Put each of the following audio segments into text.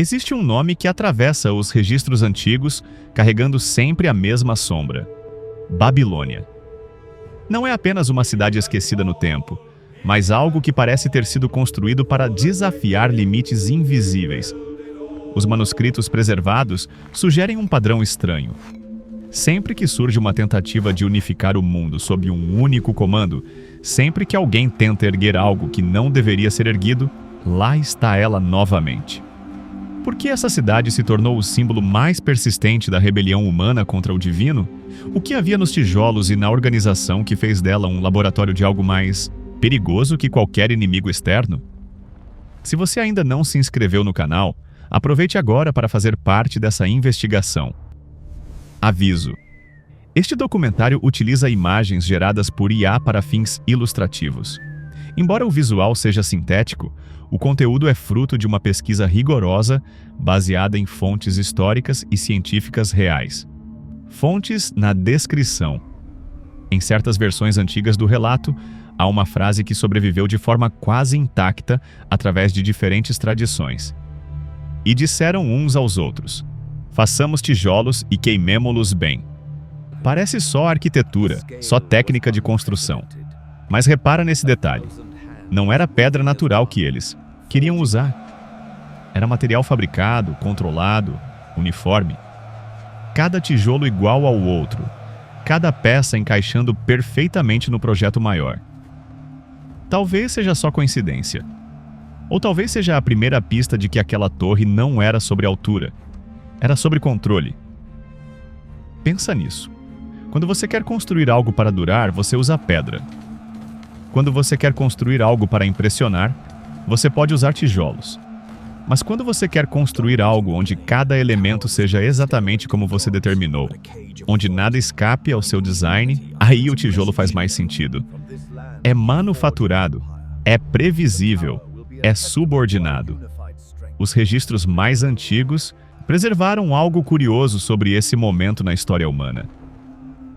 Existe um nome que atravessa os registros antigos, carregando sempre a mesma sombra: Babilônia. Não é apenas uma cidade esquecida no tempo, mas algo que parece ter sido construído para desafiar limites invisíveis. Os manuscritos preservados sugerem um padrão estranho. Sempre que surge uma tentativa de unificar o mundo sob um único comando, sempre que alguém tenta erguer algo que não deveria ser erguido, lá está ela novamente. Por que essa cidade se tornou o símbolo mais persistente da rebelião humana contra o divino? O que havia nos tijolos e na organização que fez dela um laboratório de algo mais perigoso que qualquer inimigo externo? Se você ainda não se inscreveu no canal, aproveite agora para fazer parte dessa investigação. Aviso: este documentário utiliza imagens geradas por IA para fins ilustrativos. Embora o visual seja sintético, o conteúdo é fruto de uma pesquisa rigorosa baseada em fontes históricas e científicas reais. Fontes na descrição. Em certas versões antigas do relato, há uma frase que sobreviveu de forma quase intacta através de diferentes tradições. E disseram uns aos outros: façamos tijolos e queimemo-los bem. Parece só arquitetura, só técnica de construção. Mas repara nesse detalhe. Não era pedra natural que eles queriam usar. Era material fabricado, controlado, uniforme. Cada tijolo igual ao outro. Cada peça encaixando perfeitamente no projeto maior. Talvez seja só coincidência. Ou talvez seja a primeira pista de que aquela torre não era sobre altura. Era sobre controle. Pensa nisso. Quando você quer construir algo para durar, você usa pedra. Quando você quer construir algo para impressionar, você pode usar tijolos. Mas quando você quer construir algo onde cada elemento seja exatamente como você determinou, onde nada escape ao seu design, aí o tijolo faz mais sentido. É manufaturado, é previsível, é subordinado. Os registros mais antigos preservaram algo curioso sobre esse momento na história humana.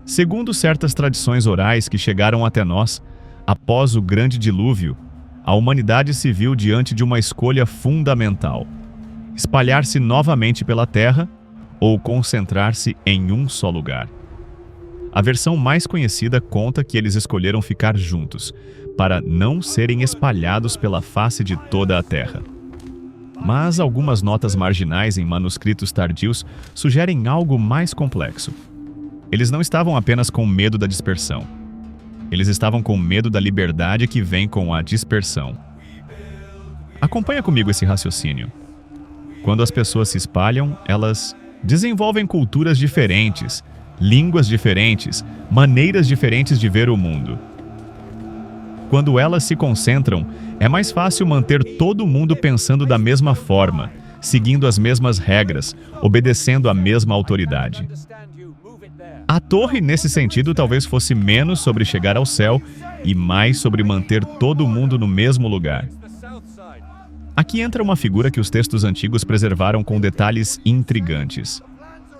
Segundo certas tradições orais que chegaram até nós, após o grande dilúvio, a humanidade se viu diante de uma escolha fundamental: espalhar-se novamente pela Terra ou concentrar-se em um só lugar. A versão mais conhecida conta que eles escolheram ficar juntos, para não serem espalhados pela face de toda a Terra. Mas algumas notas marginais em manuscritos tardios sugerem algo mais complexo. Eles não estavam apenas com medo da dispersão. Eles estavam com medo da liberdade que vem com a dispersão. Acompanha comigo esse raciocínio. Quando as pessoas se espalham, elas desenvolvem culturas diferentes, línguas diferentes, maneiras diferentes de ver o mundo. Quando elas se concentram, é mais fácil manter todo mundo pensando da mesma forma, seguindo as mesmas regras, obedecendo à mesma autoridade. A torre, nesse sentido, talvez fosse menos sobre chegar ao céu e mais sobre manter todo mundo no mesmo lugar. Aqui entra uma figura que os textos antigos preservaram com detalhes intrigantes: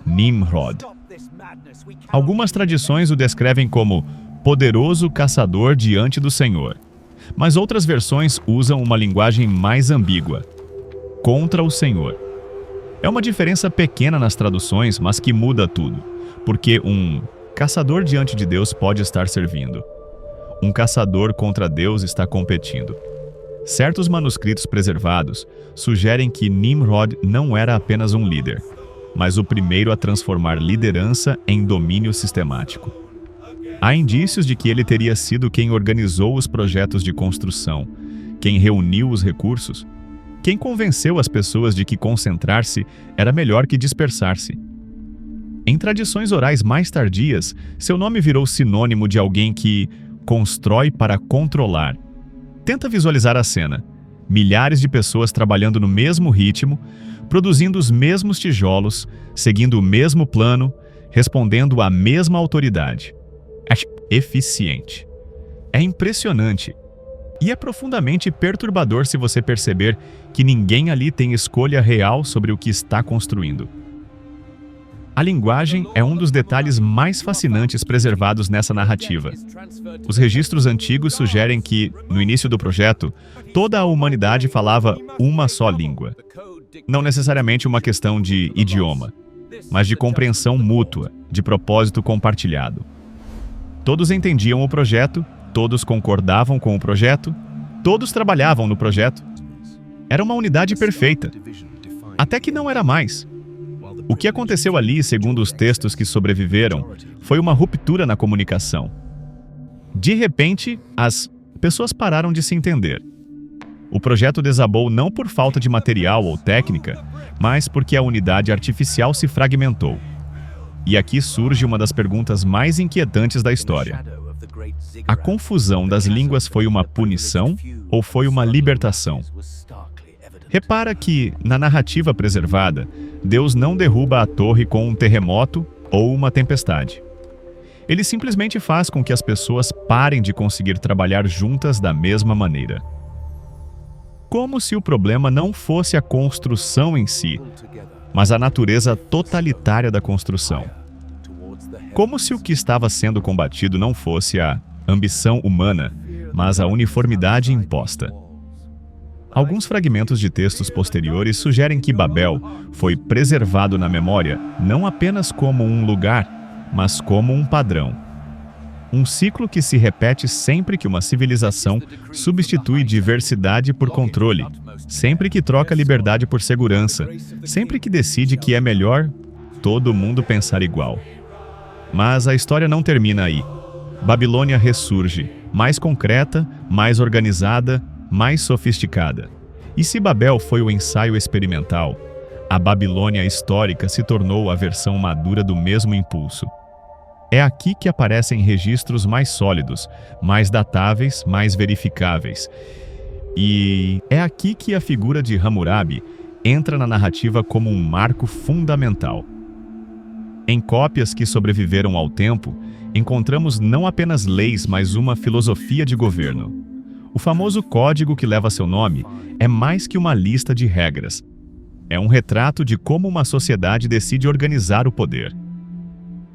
Nimrod. Algumas tradições o descrevem como poderoso caçador diante do Senhor, mas outras versões usam uma linguagem mais ambígua: contra o Senhor. É uma diferença pequena nas traduções, mas que muda tudo, porque um caçador diante de Deus pode estar servindo. Um caçador contra Deus está competindo. Certos manuscritos preservados sugerem que Nimrod não era apenas um líder, mas o primeiro a transformar liderança em domínio sistemático. Há indícios de que ele teria sido quem organizou os projetos de construção, quem reuniu os recursos, quem convenceu as pessoas de que concentrar-se era melhor que dispersar-se. Em tradições orais mais tardias, seu nome virou sinônimo de alguém que constrói para controlar. Tenta visualizar a cena: milhares de pessoas trabalhando no mesmo ritmo, produzindo os mesmos tijolos, seguindo o mesmo plano, respondendo à mesma autoridade. É eficiente. É impressionante. E é profundamente perturbador se você perceber que ninguém ali tem escolha real sobre o que está construindo. A linguagem é um dos detalhes mais fascinantes preservados nessa narrativa. Os registros antigos sugerem que, no início do projeto, toda a humanidade falava uma só língua. Não necessariamente uma questão de idioma, mas de compreensão mútua, de propósito compartilhado. Todos entendiam o projeto, todos concordavam com o projeto, todos trabalhavam no projeto. Era uma unidade perfeita, até que não era mais. O que aconteceu ali, segundo os textos que sobreviveram, foi uma ruptura na comunicação. De repente, as pessoas pararam de se entender. O projeto desabou não por falta de material ou técnica, mas porque a unidade artificial se fragmentou. E aqui surge uma das perguntas mais inquietantes da história. A confusão das línguas foi uma punição ou foi uma libertação? Repara que, na narrativa preservada, Deus não derruba a torre com um terremoto ou uma tempestade. Ele simplesmente faz com que as pessoas parem de conseguir trabalhar juntas da mesma maneira. Como se o problema não fosse a construção em si, mas a natureza totalitária da construção. Como se o que estava sendo combatido não fosse a ambição humana, mas a uniformidade imposta. Alguns fragmentos de textos posteriores sugerem que Babel foi preservado na memória não apenas como um lugar, mas como um padrão. Um ciclo que se repete sempre que uma civilização substitui diversidade por controle, sempre que troca liberdade por segurança, sempre que decide que é melhor todo mundo pensar igual. Mas a história não termina aí. Babilônia ressurge, mais concreta, mais organizada, mais sofisticada. E se Babel foi o ensaio experimental, a Babilônia histórica se tornou a versão madura do mesmo impulso. É aqui que aparecem registros mais sólidos, mais datáveis, mais verificáveis. E é aqui que a figura de Hammurabi entra na narrativa como um marco fundamental. Em cópias que sobreviveram ao tempo, encontramos não apenas leis, mas uma filosofia de governo. O famoso código que leva seu nome é mais que uma lista de regras. É um retrato de como uma sociedade decide organizar o poder.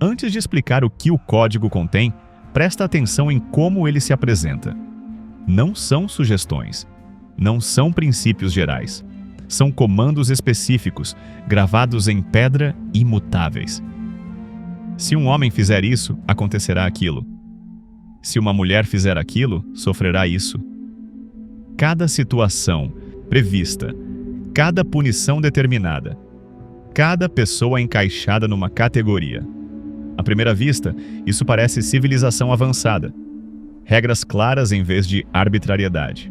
Antes de explicar o que o código contém, presta atenção em como ele se apresenta. Não são sugestões, não são princípios gerais. São comandos específicos, gravados em pedra imutáveis. Se um homem fizer isso, acontecerá aquilo. Se uma mulher fizer aquilo, sofrerá isso. Cada situação prevista, cada punição determinada, cada pessoa encaixada numa categoria. À primeira vista, isso parece civilização avançada. Regras claras em vez de arbitrariedade.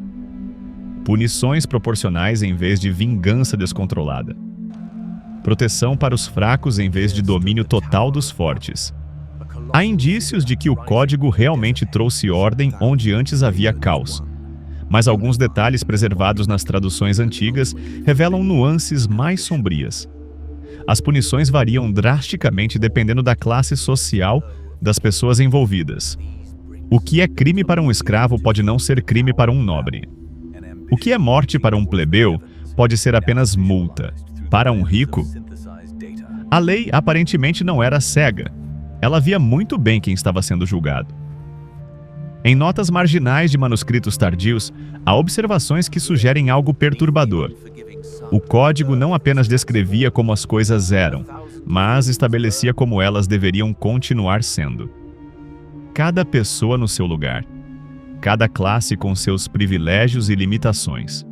Punições proporcionais em vez de vingança descontrolada. Proteção para os fracos em vez de domínio total dos fortes. Há indícios de que o código realmente trouxe ordem onde antes havia caos. Mas alguns detalhes preservados nas traduções antigas revelam nuances mais sombrias. As punições variam drasticamente dependendo da classe social das pessoas envolvidas. O que é crime para um escravo pode não ser crime para um nobre. O que é morte para um plebeu pode ser apenas multa. Para um rico, a lei aparentemente não era cega. Ela via muito bem quem estava sendo julgado. Em notas marginais de manuscritos tardios, há observações que sugerem algo perturbador. O código não apenas descrevia como as coisas eram, mas estabelecia como elas deveriam continuar sendo. Cada pessoa no seu lugar. Cada classe com seus privilégios e limitações.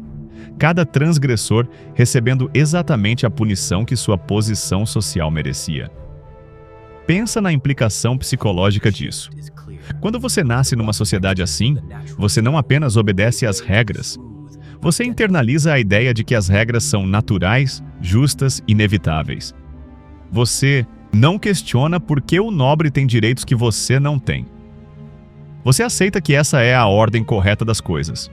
Cada transgressor recebendo exatamente a punição que sua posição social merecia. Pensa na implicação psicológica disso. Quando você nasce numa sociedade assim, você não apenas obedece às regras. Você internaliza a ideia de que as regras são naturais, justas, inevitáveis. Você não questiona por que o nobre tem direitos que você não tem. Você aceita que essa é a ordem correta das coisas.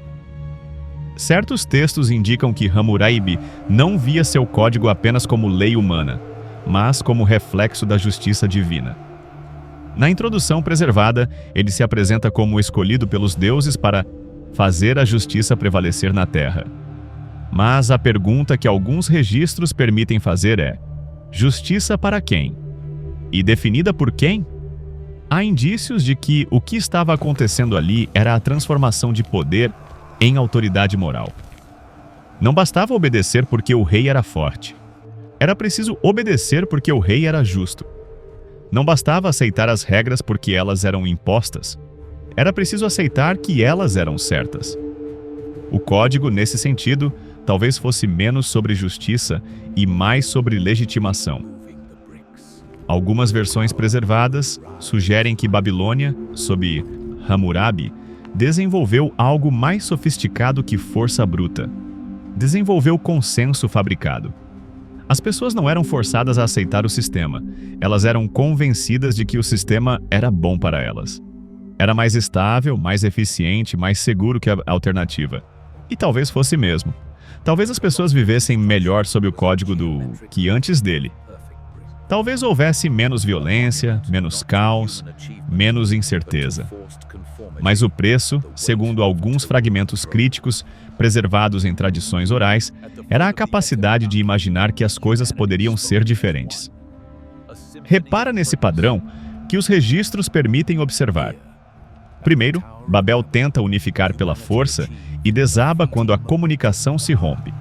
Certos textos indicam que Hammurabi não via seu código apenas como lei humana, mas como reflexo da justiça divina. Na introdução preservada, ele se apresenta como escolhido pelos deuses para fazer a justiça prevalecer na terra. Mas a pergunta que alguns registros permitem fazer é: justiça para quem? E definida por quem? Há indícios de que o que estava acontecendo ali era a transformação de poder em autoridade moral. Não bastava obedecer porque o rei era forte. Era preciso obedecer porque o rei era justo. Não bastava aceitar as regras porque elas eram impostas. Era preciso aceitar que elas eram certas. O código, nesse sentido, talvez fosse menos sobre justiça e mais sobre legitimação. Algumas versões preservadas sugerem que Babilônia, sob Hammurabi, desenvolveu algo mais sofisticado que força bruta. Desenvolveu consenso fabricado. As pessoas não eram forçadas a aceitar o sistema. Elas eram convencidas de que o sistema era bom para elas. Era mais estável, mais eficiente, mais seguro que a alternativa. E talvez fosse mesmo. Talvez as pessoas vivessem melhor sob o código que antes dele. Talvez houvesse menos violência, menos caos, menos incerteza. Mas o preço, segundo alguns fragmentos críticos preservados em tradições orais, era a capacidade de imaginar que as coisas poderiam ser diferentes. Repara nesse padrão que os registros permitem observar. Primeiro, Babel tenta unificar pela força e desaba quando a comunicação se rompe.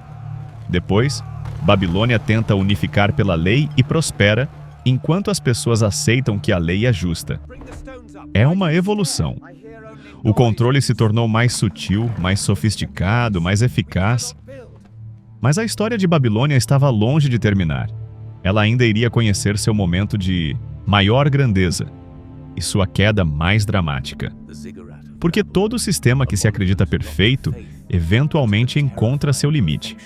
Depois, Babilônia tenta unificar pela lei e prospera, enquanto as pessoas aceitam que a lei é justa. É uma evolução. O controle se tornou mais sutil, mais sofisticado, mais eficaz. Mas a história de Babilônia estava longe de terminar. Ela ainda iria conhecer seu momento de maior grandeza e sua queda mais dramática. Porque todo sistema que se acredita perfeito, eventualmente encontra seu limite.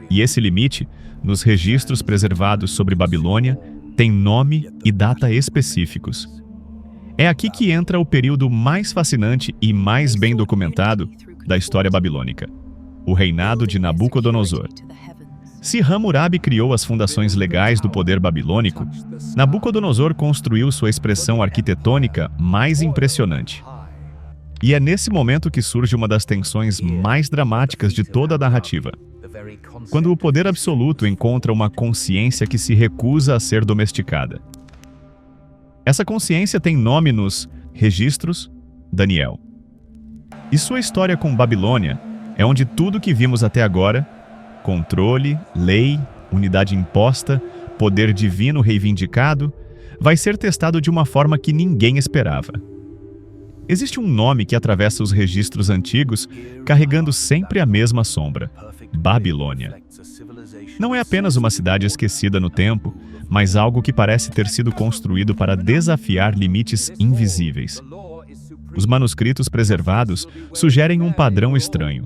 E esse limite, nos registros preservados sobre Babilônia, tem nome e data específicos. É aqui que entra o período mais fascinante e mais bem documentado da história babilônica: o reinado de Nabucodonosor. Se Hammurabi criou as fundações legais do poder babilônico, Nabucodonosor construiu sua expressão arquitetônica mais impressionante. E é nesse momento que surge uma das tensões mais dramáticas de toda a narrativa. Quando o poder absoluto encontra uma consciência que se recusa a ser domesticada. Essa consciência tem nome nos registros: Daniel. E sua história com Babilônia é onde tudo que vimos até agora, controle, lei, unidade imposta, poder divino reivindicado, vai ser testado de uma forma que ninguém esperava. Existe um nome que atravessa os registros antigos, carregando sempre a mesma sombra: Babilônia. Não é apenas uma cidade esquecida no tempo, mas algo que parece ter sido construído para desafiar limites invisíveis. Os manuscritos preservados sugerem um padrão estranho.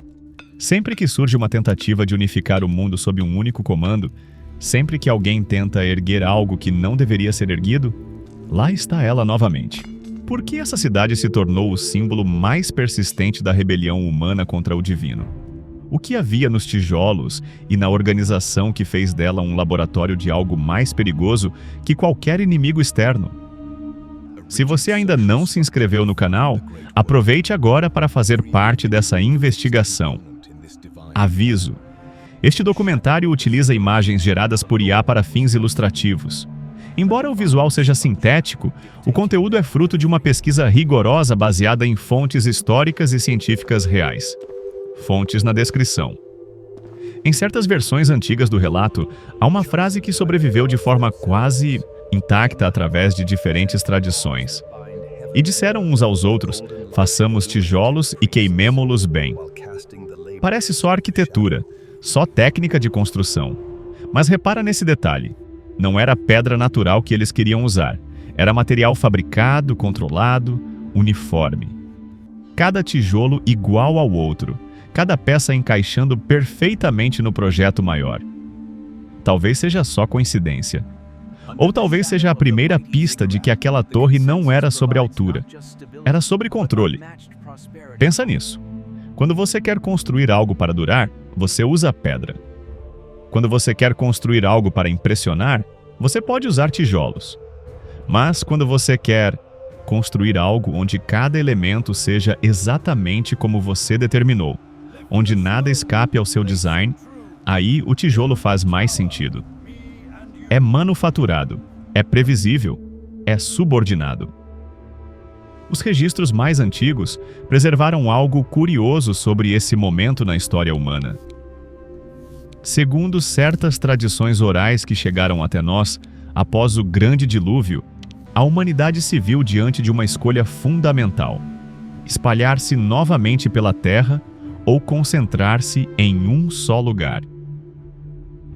Sempre que surge uma tentativa de unificar o mundo sob um único comando, sempre que alguém tenta erguer algo que não deveria ser erguido, lá está ela novamente. Por que essa cidade se tornou o símbolo mais persistente da rebelião humana contra o divino? O que havia nos tijolos e na organização que fez dela um laboratório de algo mais perigoso que qualquer inimigo externo? Se você ainda não se inscreveu no canal, aproveite agora para fazer parte dessa investigação. Aviso: este documentário utiliza imagens geradas por IA para fins ilustrativos. Embora o visual seja sintético, o conteúdo é fruto de uma pesquisa rigorosa baseada em fontes históricas e científicas reais. Fontes na descrição. Em certas versões antigas do relato, há uma frase que sobreviveu de forma quase intacta através de diferentes tradições. E disseram uns aos outros: façamos tijolos e queimemo-los bem. Parece só arquitetura, só técnica de construção. Mas repara nesse detalhe: não era pedra natural que eles queriam usar. Era material fabricado, controlado, uniforme. Cada tijolo igual ao outro. Cada peça encaixando perfeitamente no projeto maior. Talvez seja só coincidência. Ou talvez seja a primeira pista de que aquela torre não era sobre altura. Era sobre controle. Pensa nisso. Quando você quer construir algo para durar, você usa pedra. Quando você quer construir algo para impressionar, você pode usar tijolos. Mas quando você quer construir algo onde cada elemento seja exatamente como você determinou, onde nada escape ao seu design, aí o tijolo faz mais sentido. É manufaturado, é previsível, é subordinado. Os registros mais antigos preservaram algo curioso sobre esse momento na história humana. Segundo certas tradições orais que chegaram até nós, após o grande dilúvio, a humanidade se viu diante de uma escolha fundamental: espalhar-se novamente pela Terra ou concentrar-se em um só lugar.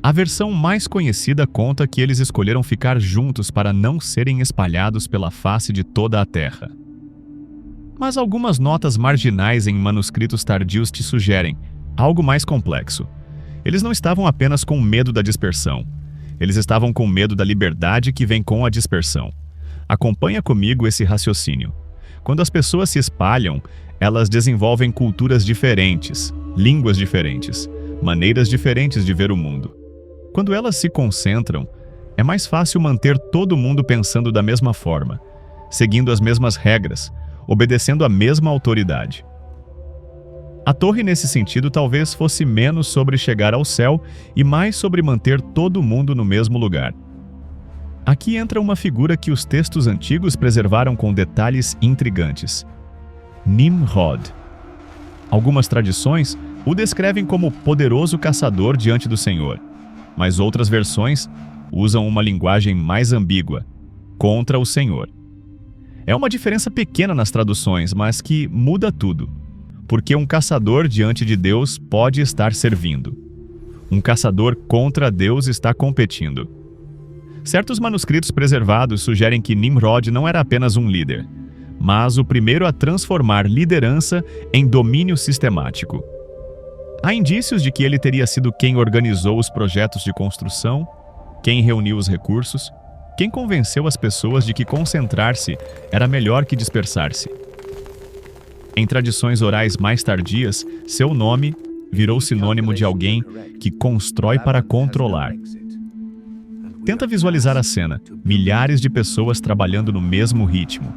A versão mais conhecida conta que eles escolheram ficar juntos para não serem espalhados pela face de toda a Terra. Mas algumas notas marginais em manuscritos tardios te sugerem algo mais complexo. Eles não estavam apenas com medo da dispersão. Eles estavam com medo da liberdade que vem com a dispersão. Acompanha comigo esse raciocínio. Quando as pessoas se espalham, elas desenvolvem culturas diferentes, línguas diferentes, maneiras diferentes de ver o mundo. Quando elas se concentram, é mais fácil manter todo mundo pensando da mesma forma, seguindo as mesmas regras, obedecendo à mesma autoridade. A torre, nesse sentido, talvez fosse menos sobre chegar ao céu e mais sobre manter todo mundo no mesmo lugar. Aqui entra uma figura que os textos antigos preservaram com detalhes intrigantes: Nimrod. Algumas tradições o descrevem como poderoso caçador diante do Senhor, mas outras versões usam uma linguagem mais ambígua: contra o Senhor. É uma diferença pequena nas traduções, mas que muda tudo, porque um caçador diante de Deus pode estar servindo. Um caçador contra Deus está competindo. Certos manuscritos preservados sugerem que Nimrod não era apenas um líder, mas o primeiro a transformar liderança em domínio sistemático. Há indícios de que ele teria sido quem organizou os projetos de construção, quem reuniu os recursos, quem convenceu as pessoas de que concentrar-se era melhor que dispersar-se. Em tradições orais mais tardias, seu nome virou sinônimo de alguém que constrói para controlar. Tenta visualizar a cena: milhares de pessoas trabalhando no mesmo ritmo,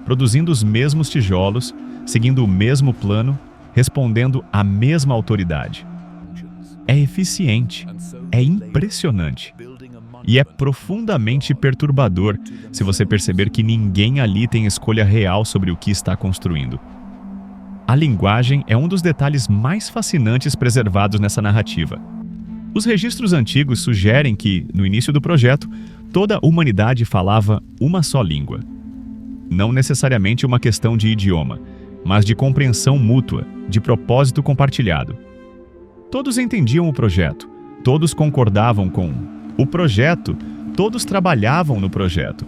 produzindo os mesmos tijolos, seguindo o mesmo plano, respondendo à mesma autoridade. É eficiente, é impressionante. E é profundamente perturbador se você perceber que ninguém ali tem escolha real sobre o que está construindo. A linguagem é um dos detalhes mais fascinantes preservados nessa narrativa. Os registros antigos sugerem que, no início do projeto, toda a humanidade falava uma só língua. Não necessariamente uma questão de idioma, mas de compreensão mútua, de propósito compartilhado. Todos entendiam o projeto, todos concordavam com o projeto, todos trabalhavam no projeto.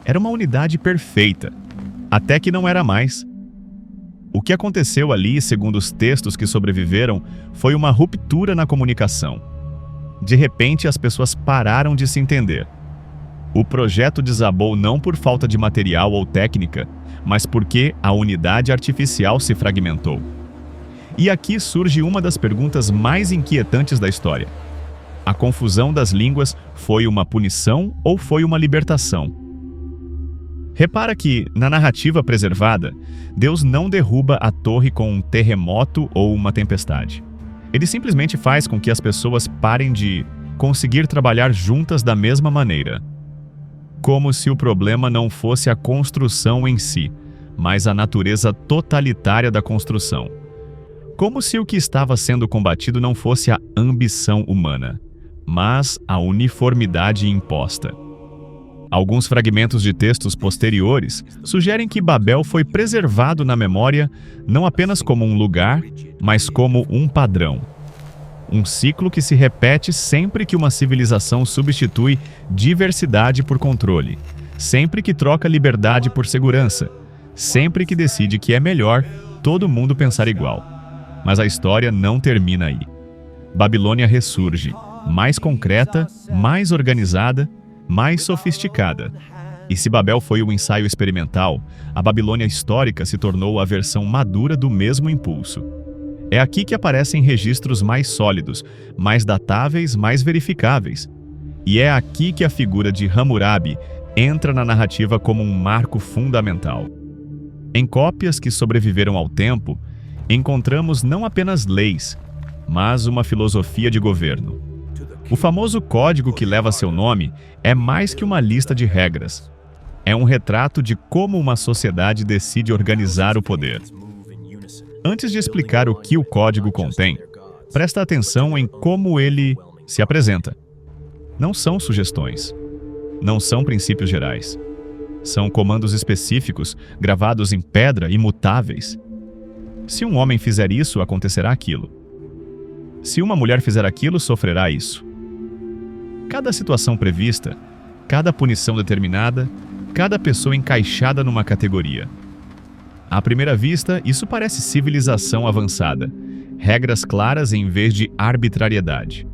Era uma unidade perfeita, até que não era mais. O que aconteceu ali, segundo os textos que sobreviveram, foi uma ruptura na comunicação. De repente, as pessoas pararam de se entender. O projeto desabou não por falta de material ou técnica, mas porque a unidade artificial se fragmentou. E aqui surge uma das perguntas mais inquietantes da história: a confusão das línguas foi uma punição ou foi uma libertação? Repara que, na narrativa preservada, Deus não derruba a torre com um terremoto ou uma tempestade. Ele simplesmente faz com que as pessoas parem de conseguir trabalhar juntas da mesma maneira. Como se o problema não fosse a construção em si, mas a natureza totalitária da construção. Como se o que estava sendo combatido não fosse a ambição humana, mas a uniformidade imposta. Alguns fragmentos de textos posteriores sugerem que Babel foi preservado na memória não apenas como um lugar, mas como um padrão. Um ciclo que se repete sempre que uma civilização substitui diversidade por controle, sempre que troca liberdade por segurança, sempre que decide que é melhor todo mundo pensar igual. Mas a história não termina aí. Babilônia ressurge, mais concreta, mais organizada, mais sofisticada. E se Babel foi o ensaio experimental, a Babilônia histórica se tornou a versão madura do mesmo impulso. É aqui que aparecem registros mais sólidos, mais datáveis, mais verificáveis. E é aqui que a figura de Hammurabi entra na narrativa como um marco fundamental. Em cópias que sobreviveram ao tempo, encontramos não apenas leis, mas uma filosofia de governo. O famoso código que leva seu nome é mais que uma lista de regras. É um retrato de como uma sociedade decide organizar o poder. Antes de explicar o que o código contém, Presta atenção em como ele se apresenta. Não são sugestões. Não são princípios gerais. São comandos específicos, gravados em pedra, imutáveis. Se um homem fizer isso, acontecerá aquilo. Se uma mulher fizer aquilo, sofrerá isso. Cada situação prevista, cada punição determinada, cada pessoa encaixada numa categoria. À primeira vista, isso parece civilização avançada. Regras claras em vez de arbitrariedade.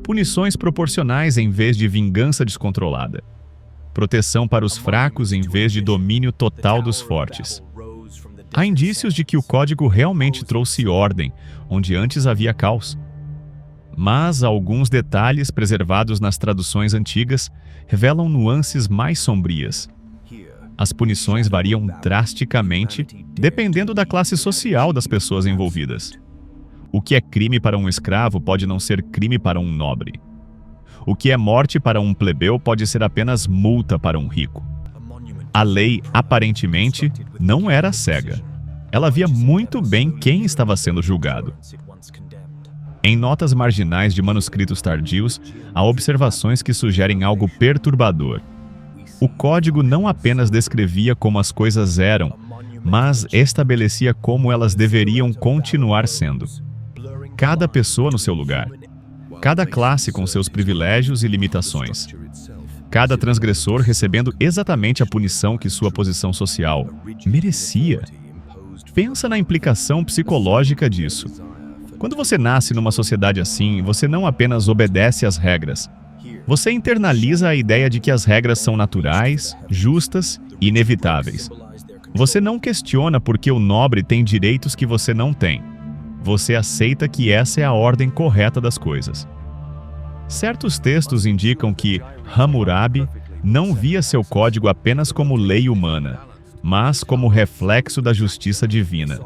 Punições proporcionais em vez de vingança descontrolada. Proteção para os fracos em vez de domínio total dos fortes. Há indícios de que o código realmente trouxe ordem, onde antes havia caos. Mas alguns detalhes preservados nas traduções antigas revelam nuances mais sombrias. As punições variam drasticamente, dependendo da classe social das pessoas envolvidas. O que é crime para um escravo pode não ser crime para um nobre. O que é morte para um plebeu pode ser apenas multa para um rico. A lei, aparentemente, não era cega. Ela via muito bem quem estava sendo julgado. Em notas marginais de manuscritos tardios, há observações que sugerem algo perturbador. O código não apenas descrevia como as coisas eram, mas estabelecia como elas deveriam continuar sendo. Cada pessoa no seu lugar. Cada classe com seus privilégios e limitações. Cada transgressor recebendo exatamente a punição que sua posição social merecia. Pensa na implicação psicológica disso. Quando você nasce numa sociedade assim, você não apenas obedece às regras. Você internaliza a ideia de que as regras são naturais, justas e inevitáveis. Você não questiona por que o nobre tem direitos que você não tem. Você aceita que essa é a ordem correta das coisas. Certos textos indicam que Hammurabi não via seu código apenas como lei humana, mas como reflexo da justiça divina.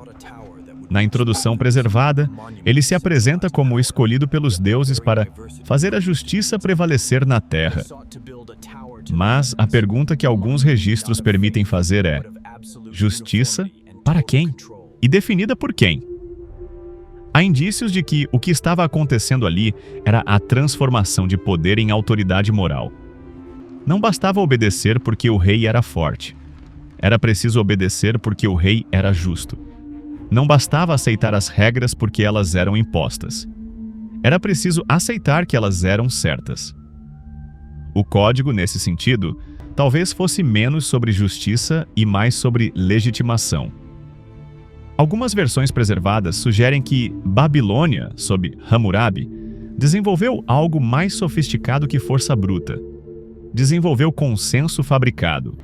Na introdução preservada, ele se apresenta como escolhido pelos deuses para fazer a justiça prevalecer na terra. Mas a pergunta que alguns registros permitem fazer é: justiça para quem? E definida por quem? Há indícios de que o que estava acontecendo ali era a transformação de poder em autoridade moral. Não bastava obedecer porque o rei era forte. Era preciso obedecer porque o rei era justo. Não bastava aceitar as regras porque elas eram impostas. Era preciso aceitar que elas eram certas. O código, nesse sentido, talvez fosse menos sobre justiça e mais sobre legitimação. Algumas versões preservadas sugerem que Babilônia, sob Hammurabi, desenvolveu algo mais sofisticado que força bruta. Desenvolveu consenso fabricado.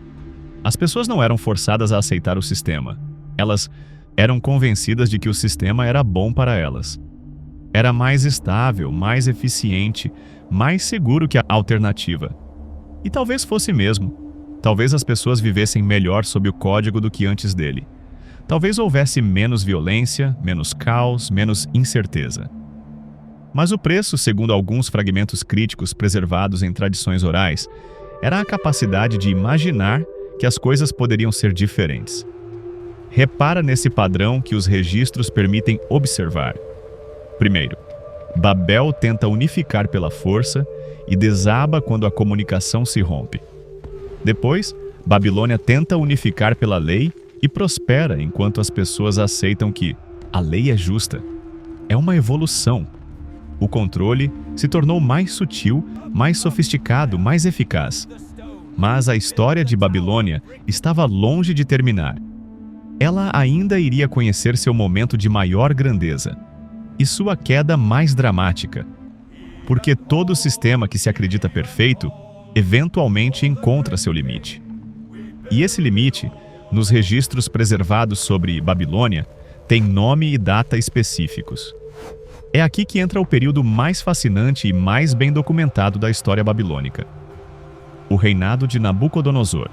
As pessoas não eram forçadas a aceitar o sistema. Elas eram convencidas de que o sistema era bom para elas. Era mais estável, mais eficiente, mais seguro que a alternativa. E talvez fosse mesmo. Talvez as pessoas vivessem melhor sob o código do que antes dele. Talvez houvesse menos violência, menos caos, menos incerteza. Mas o preço, segundo alguns fragmentos críticos preservados em tradições orais, era a capacidade de imaginar que as coisas poderiam ser diferentes. Repara nesse padrão que os registros permitem observar. Primeiro, Babel tenta unificar pela força e desaba quando a comunicação se rompe. Depois, Babilônia tenta unificar pela lei e prospera enquanto as pessoas aceitam que a lei é justa. É uma evolução. O controle se tornou mais sutil, mais sofisticado, mais eficaz. Mas a história de Babilônia estava longe de terminar. Ela ainda iria conhecer seu momento de maior grandeza e sua queda mais dramática. Porque todo sistema que se acredita perfeito, eventualmente encontra seu limite. E esse limite, nos registros preservados sobre Babilônia, tem nome e data específicos. É aqui que entra o período mais fascinante e mais bem documentado da história babilônica: o reinado de Nabucodonosor.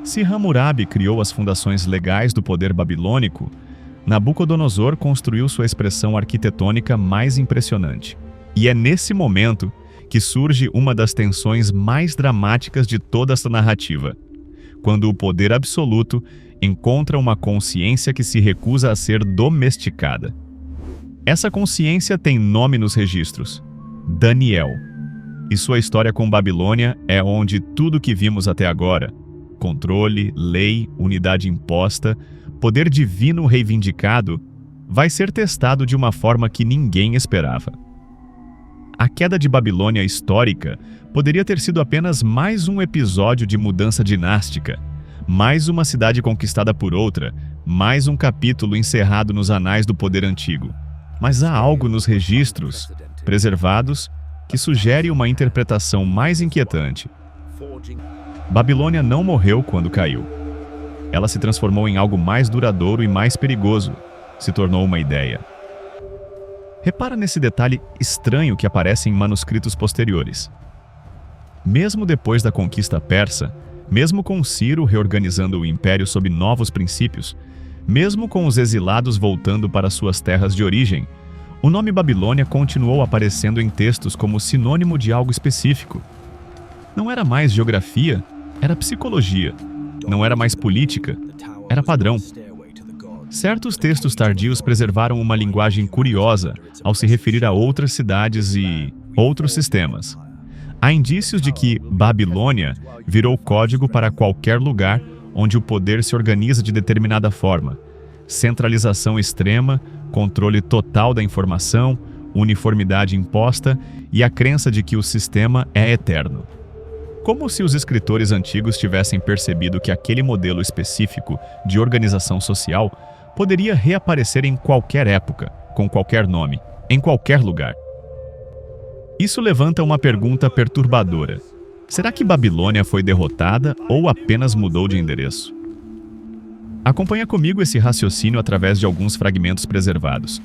Se Hammurabi criou as fundações legais do poder babilônico, Nabucodonosor construiu sua expressão arquitetônica mais impressionante. E é nesse momento que surge uma das tensões mais dramáticas de toda essa narrativa, quando o poder absoluto encontra uma consciência que se recusa a ser domesticada. Essa consciência tem nome nos registros: Daniel. E sua história com Babilônia é onde tudo que vimos até agora, controle, lei, unidade imposta, poder divino reivindicado, vai ser testado de uma forma que ninguém esperava. A queda de Babilônia histórica poderia ter sido apenas mais um episódio de mudança dinástica, mais uma cidade conquistada por outra, mais um capítulo encerrado nos anais do poder antigo. Mas há algo nos registros preservados que sugere uma interpretação mais inquietante. Babilônia não morreu quando caiu. Ela se transformou em algo mais duradouro e mais perigoso. Se tornou uma ideia. Repara nesse detalhe estranho que aparece em manuscritos posteriores. Mesmo depois da conquista persa, mesmo com Ciro reorganizando o império sob novos princípios, mesmo com os exilados voltando para suas terras de origem, o nome Babilônia continuou aparecendo em textos como sinônimo de algo específico. Não era mais geografia, era psicologia. Não era mais política, era padrão. Certos textos tardios preservaram uma linguagem curiosa ao se referir a outras cidades e outros sistemas. Há indícios de que Babilônia virou código para qualquer lugar onde o poder se organiza de determinada forma. Centralização extrema, controle total da informação, uniformidade imposta e a crença de que o sistema é eterno. Como se os escritores antigos tivessem percebido que aquele modelo específico de organização social poderia reaparecer em qualquer época, com qualquer nome, em qualquer lugar. Isso levanta uma pergunta perturbadora. Será que Babilônia foi derrotada ou apenas mudou de endereço? Acompanha comigo esse raciocínio através de alguns fragmentos preservados.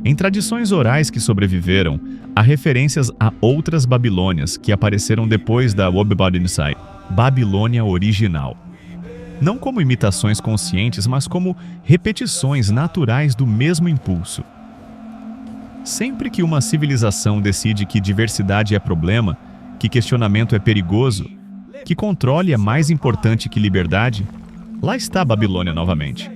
Em tradições orais que sobreviveram, há referências a outras Babilônias que apareceram depois da Wobbabinisai, Babilônia original. Não como imitações conscientes, mas como repetições naturais do mesmo impulso. Sempre que uma civilização decide que diversidade é problema, que questionamento é perigoso, que controle é mais importante que liberdade, lá está Babilônia novamente.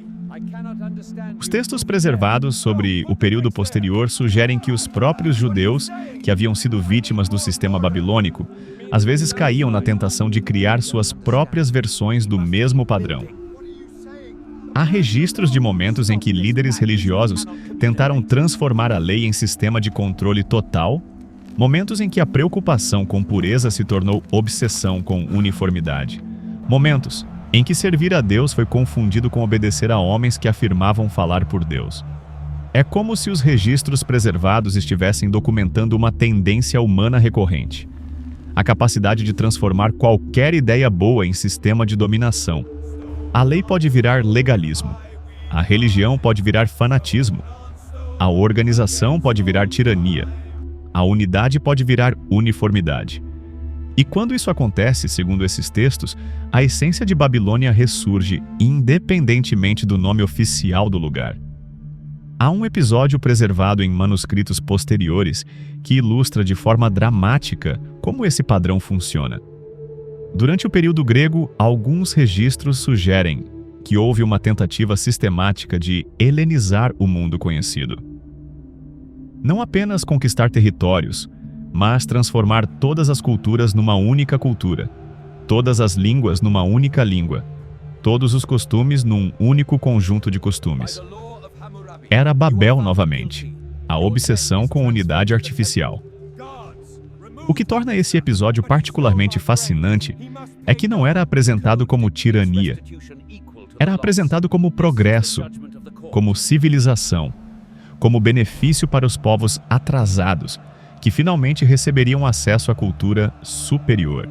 Os textos preservados sobre o período posterior sugerem que os próprios judeus, que haviam sido vítimas do sistema babilônico, às vezes caíam na tentação de criar suas próprias versões do mesmo padrão. Há registros de momentos em que líderes religiosos tentaram transformar a lei em sistema de controle total, momentos em que a preocupação com pureza se tornou obsessão com uniformidade, momentos em que servir a Deus foi confundido com obedecer a homens que afirmavam falar por Deus. É como se os registros preservados estivessem documentando uma tendência humana recorrente: a capacidade de transformar qualquer ideia boa em sistema de dominação. A lei pode virar legalismo, a religião pode virar fanatismo, a organização pode virar tirania, a unidade pode virar uniformidade. E quando isso acontece, segundo esses textos, a essência de Babilônia ressurge independentemente do nome oficial do lugar. Há um episódio preservado em manuscritos posteriores que ilustra de forma dramática como esse padrão funciona. Durante o período grego, alguns registros sugerem que houve uma tentativa sistemática de helenizar o mundo conhecido. Não apenas conquistar territórios, mas transformar todas as culturas numa única cultura, todas as línguas numa única língua, todos os costumes num único conjunto de costumes. Era Babel novamente, a obsessão com unidade artificial. O que torna esse episódio particularmente fascinante é que não era apresentado como tirania. Era apresentado como progresso, como civilização, como benefício para os povos atrasados, que finalmente receberiam acesso à cultura superior.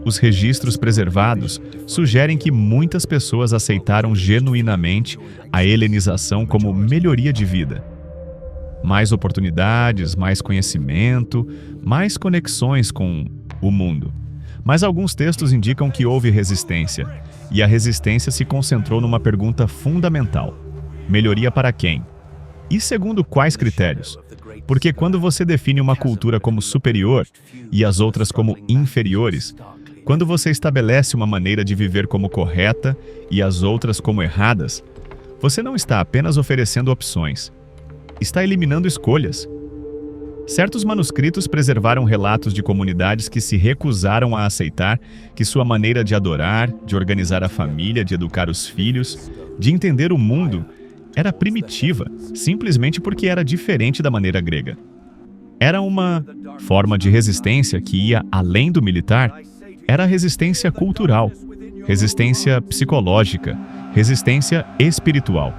Os registros preservados sugerem que muitas pessoas aceitaram genuinamente a helenização como melhoria de vida. Mais oportunidades, mais conhecimento, mais conexões com o mundo. Mas alguns textos indicam que houve resistência, e a resistência se concentrou numa pergunta fundamental: melhoria para quem? E segundo quais critérios? Porque quando você define uma cultura como superior e as outras como inferiores, quando você estabelece uma maneira de viver como correta e as outras como erradas, você não está apenas oferecendo opções. está eliminando escolhas. Certos manuscritos preservaram relatos de comunidades que se recusaram a aceitar que sua maneira de adorar, de organizar a família, de educar os filhos, de entender o mundo, era primitiva, simplesmente porque era diferente da maneira grega. Era uma forma de resistência que ia além do militar, era resistência cultural, resistência psicológica, resistência espiritual.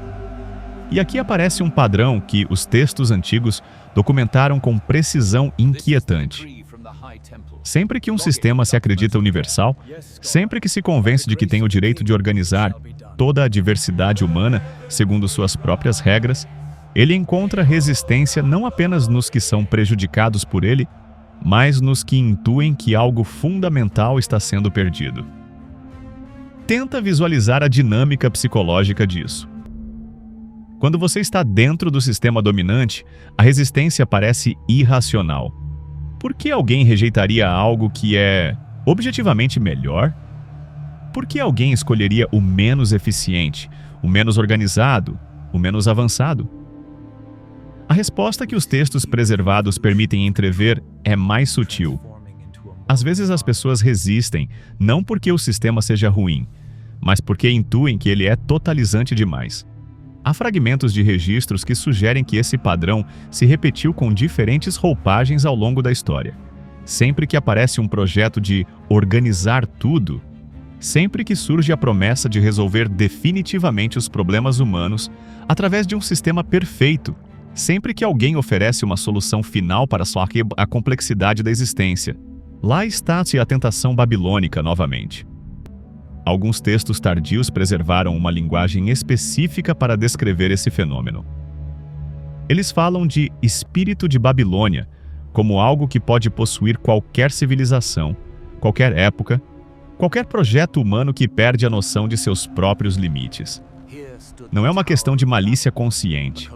E aqui aparece um padrão que os textos antigos documentaram com precisão inquietante. Sempre que um sistema se acredita universal, sempre que se convence de que tem o direito de organizar toda a diversidade humana segundo suas próprias regras, ele encontra resistência não apenas nos que são prejudicados por ele, mas nos que intuem que algo fundamental está sendo perdido. Tenta visualizar a dinâmica psicológica disso. Quando você está dentro do sistema dominante, a resistência parece irracional. Por que alguém rejeitaria algo que é objetivamente melhor? Por que alguém escolheria o menos eficiente, o menos organizado, o menos avançado? A resposta que os textos preservados permitem entrever é mais sutil. Às vezes as pessoas resistem, não porque o sistema seja ruim, mas porque intuem que ele é totalizante demais. Há fragmentos de registros que sugerem que esse padrão se repetiu com diferentes roupagens ao longo da história. Sempre que aparece um projeto de organizar tudo, sempre que surge a promessa de resolver definitivamente os problemas humanos através de um sistema perfeito, sempre que alguém oferece uma solução final para a complexidade da existência, lá está-se a tentação babilônica novamente. Alguns textos tardios preservaram uma linguagem específica para descrever esse fenômeno. Eles falam de espírito de Babilônia como algo que pode possuir qualquer civilização, qualquer época, qualquer projeto humano que perde a noção de seus próprios limites. Não é uma questão de malícia consciente,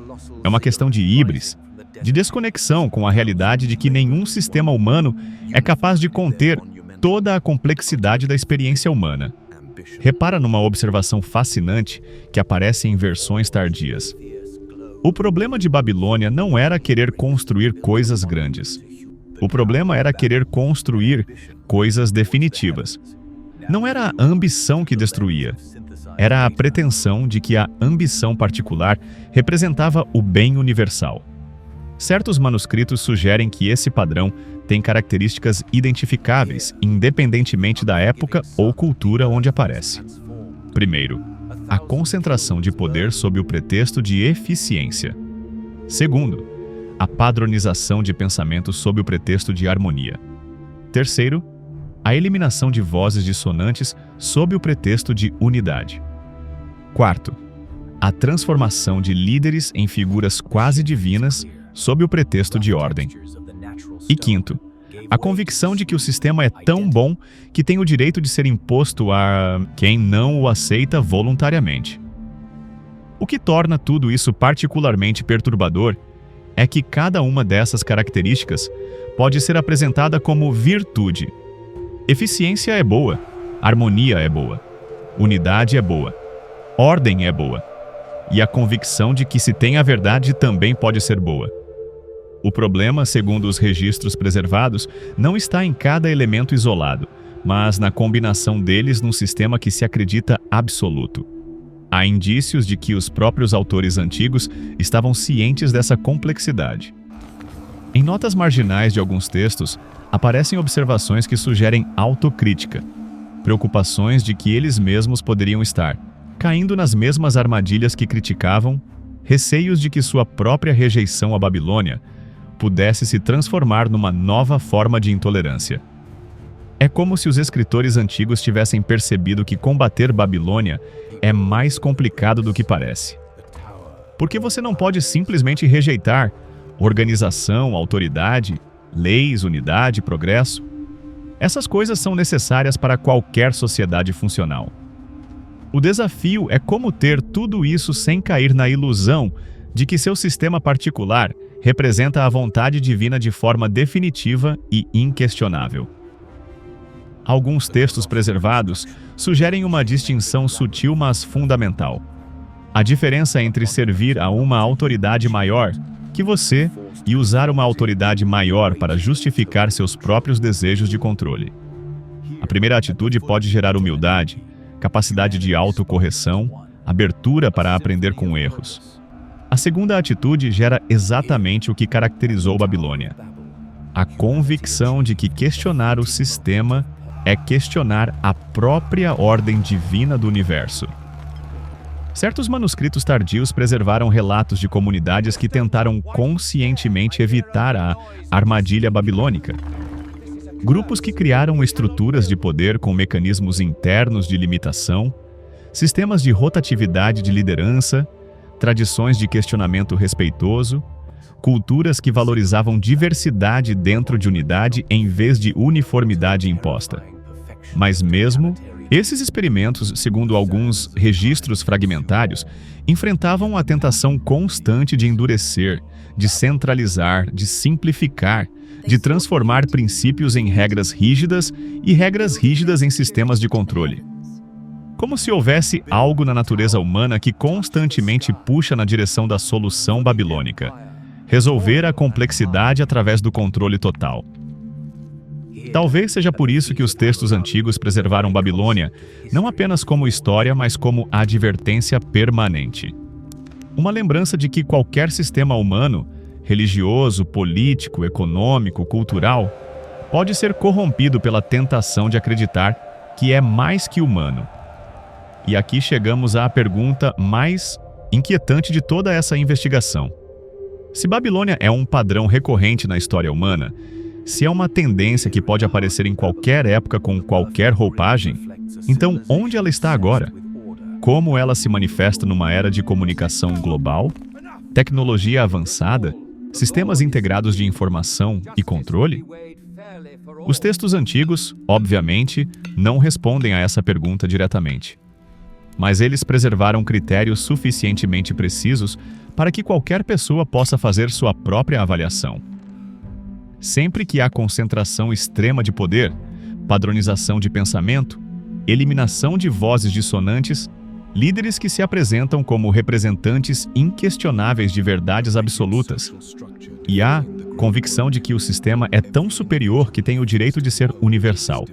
é uma questão de híbris, de desconexão com a realidade de que nenhum sistema humano é capaz de conter toda a complexidade da experiência humana. Repara numa observação fascinante que aparece em versões tardias. O problema de Babilônia não era querer construir coisas grandes. O problema era querer construir coisas definitivas. Não era a ambição que destruía. Era a pretensão de que a ambição particular representava o bem universal. Certos manuscritos sugerem que esse padrão tem características identificáveis, independentemente da época ou cultura onde aparece. Primeiro, a concentração de poder sob o pretexto de eficiência. Segundo, a padronização de pensamento sob o pretexto de harmonia. Terceiro, a eliminação de vozes dissonantes sob o pretexto de unidade. Quarto, a transformação de líderes em figuras quase divinas sob o pretexto de ordem. E quinto, a convicção de que o sistema é tão bom que tem o direito de ser imposto a quem não o aceita voluntariamente. O que torna tudo isso particularmente perturbador é que cada uma dessas características pode ser apresentada como virtude. Eficiência é boa, harmonia é boa, unidade é boa, ordem é boa, e a convicção de que se tem a verdade também pode ser boa. O problema, segundo os registros preservados, não está em cada elemento isolado, mas na combinação deles num sistema que se acredita absoluto. Há indícios de que os próprios autores antigos estavam cientes dessa complexidade. Em notas marginais de alguns textos, aparecem observações que sugerem autocrítica, preocupações de que eles mesmos poderiam estar caindo nas mesmas armadilhas que criticavam, receios de que sua própria rejeição à Babilônia pudesse se transformar numa nova forma de intolerância. É como se os escritores antigos tivessem percebido que combater Babilônia é mais complicado do que parece. Porque você não pode simplesmente rejeitar organização, autoridade, leis, unidade, progresso. Essas coisas são necessárias para qualquer sociedade funcional. O desafio é como ter tudo isso sem cair na ilusão de que seu sistema particular representa a vontade divina de forma definitiva e inquestionável. Alguns textos preservados sugerem uma distinção sutil, mas fundamental. A diferença entre servir a uma autoridade maior que você e usar uma autoridade maior para justificar seus próprios desejos de controle. A primeira atitude pode gerar humildade, capacidade de autocorreção, abertura para aprender com erros. A segunda atitude gera exatamente o que caracterizou Babilônia: a convicção de que questionar o sistema é questionar a própria ordem divina do universo. Certos manuscritos tardios preservaram relatos de comunidades que tentaram conscientemente evitar a armadilha babilônica. Grupos que criaram estruturas de poder com mecanismos internos de limitação, sistemas de rotatividade de liderança, tradições de questionamento respeitoso, culturas que valorizavam diversidade dentro de unidade em vez de uniformidade imposta. Mas mesmo esses experimentos, segundo alguns registros fragmentários, enfrentavam a tentação constante de endurecer, de centralizar, de simplificar, de transformar princípios em regras rígidas e regras rígidas em sistemas de controle. Como se houvesse algo na natureza humana que constantemente puxa na direção da solução babilônica: resolver a complexidade através do controle total. Talvez seja por isso que os textos antigos preservaram Babilônia não apenas como história, mas como advertência permanente. Uma lembrança de que qualquer sistema humano, religioso, político, econômico, cultural, pode ser corrompido pela tentação de acreditar que é mais que humano. E aqui chegamos à pergunta mais inquietante de toda essa investigação. Se Babilônia é um padrão recorrente na história humana, se é uma tendência que pode aparecer em qualquer época com qualquer roupagem, então onde ela está agora? Como ela se manifesta numa era de comunicação global, tecnologia avançada, sistemas integrados de informação e controle? Os textos antigos, obviamente, não respondem a essa pergunta diretamente. Mas eles preservaram critérios suficientemente precisos para que qualquer pessoa possa fazer sua própria avaliação. Sempre que há concentração extrema de poder, padronização de pensamento, eliminação de vozes dissonantes, líderes que se apresentam como representantes inquestionáveis de verdades absolutas, e há convicção de que o sistema é tão superior que tem o direito de ser universal.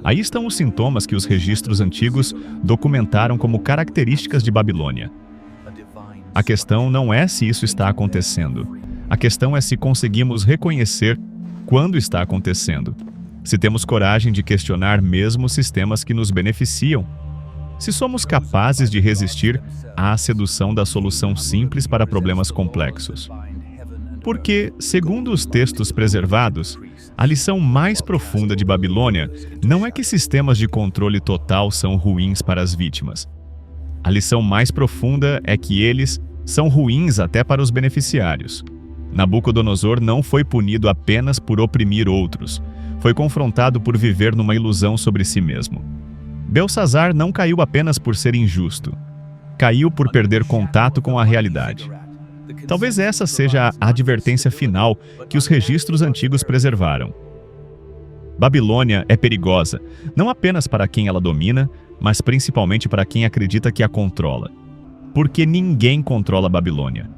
Aí estão os sintomas que os registros antigos documentaram como características de Babilônia. A questão não é se isso está acontecendo. A questão é se conseguimos reconhecer quando está acontecendo. Se temos coragem de questionar mesmo sistemas que nos beneficiam. Se somos capazes de resistir à sedução da solução simples para problemas complexos. Porque, segundo os textos preservados, a lição mais profunda de Babilônia não é que sistemas de controle total são ruins para as vítimas. A lição mais profunda é que eles são ruins até para os beneficiários. Nabucodonosor não foi punido apenas por oprimir outros, foi confrontado por viver numa ilusão sobre si mesmo. Belsazar não caiu apenas por ser injusto, caiu por perder contato com a realidade. Talvez essa seja a advertência final que os registros antigos preservaram. Babilônia é perigosa, não apenas para quem ela domina, mas principalmente para quem acredita que a controla. Porque ninguém controla Babilônia.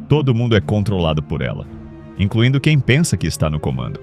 Todo mundo é controlado por ela, incluindo quem pensa que está no comando.